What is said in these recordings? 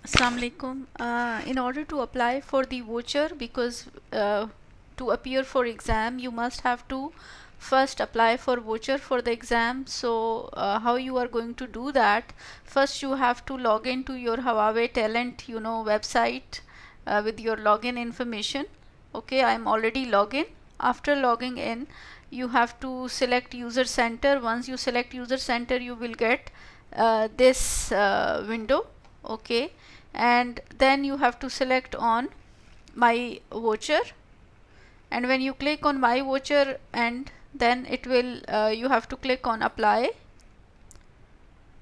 Assalamu alaikum. In order to apply for the voucher, because to appear for exam you must have to first apply for voucher for the exam. So how you are going to do that? First you have to log into your Huawei Talent website with your login information. Okay, I am already logged in. After logging in, you have to select user center. Once you select user center, you will get this window. Okay, and then you have to select on my voucher, and when you click on my voucher, and then it will you have to click on apply.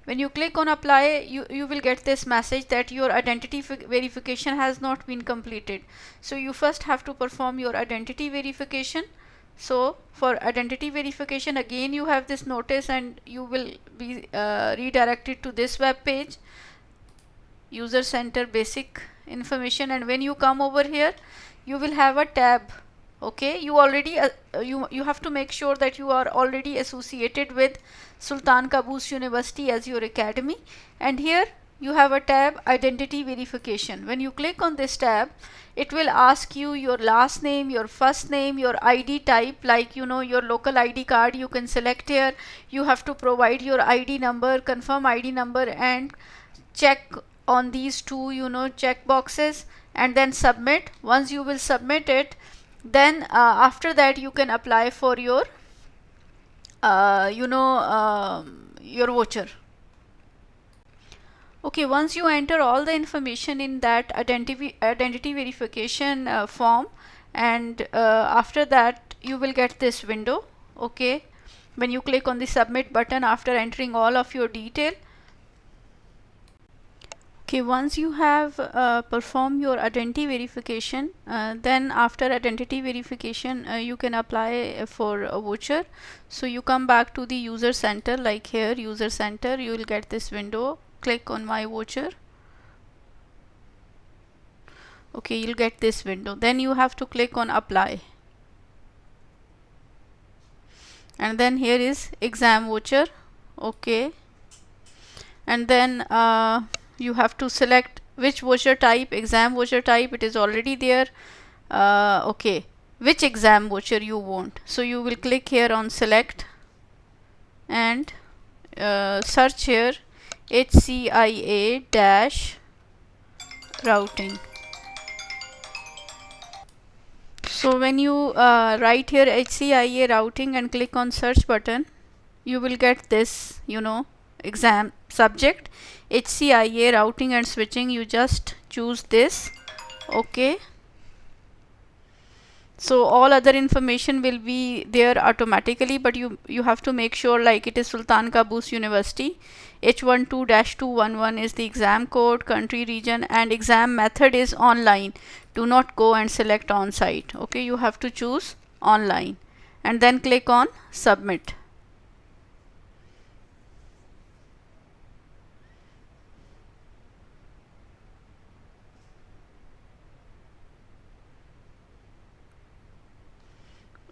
When you click on apply, you will get this message that your identity verification has not been completed. So you first have to perform your identity verification. So for identity verification, again you have this notice and you will be redirected to this web page, user center basic information. And when you come over here, you will have a tab. Okay, you already you have to make sure that you are already associated with Sultan Qaboos University as your academy, and here you have a tab identity verification. When you click on this tab, it will ask you your last name, your first name, your ID type, like your local ID card you can select here. You have to provide your ID number, confirm ID number, and check on these two check boxes, and then submit. Once you will submit it, then after that you can apply for your your voucher. Okay, once you enter all the information in that identity verification form, and after that you will get this window. Okay, when you click on the submit button after entering all of your detail. Okay, once you have performed your identity verification, then after identity verification you can apply for a voucher. So you come back to the user center, like here user center, you will get this window. Click on my voucher. Okay, you'll get this window. Then you have to click on apply, and then here is exam voucher. Okay, and then you have to select which voucher type, exam voucher type, it is already there. Okay, which exam voucher you want. So you will click here on select and search here HCIA dash routing. So when you write here HCIA routing and click on search button, you will get this exam subject HCIA routing and switching. You just choose this. Okay, so all other information will be there automatically, but you have to make sure, like it is Sultan Qaboos University. H12-211 is the exam code, country, region, and exam method is online. Do not go and select on site. Okay, you have to choose online and then click on submit.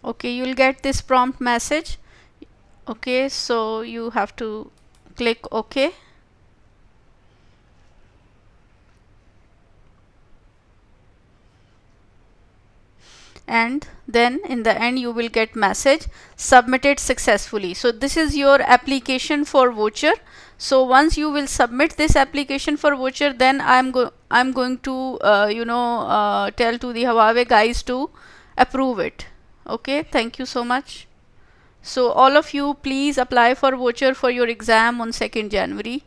Okay, you will get this prompt message. Okay, so you have to click OK, and then in the end you will get message submitted successfully. So this is your application for voucher. So once you will submit this application for voucher, then I'm going to tell to the Huawei guys to approve it. Okay, thank you so much. So all of you, please apply for voucher for your exam on 2nd January.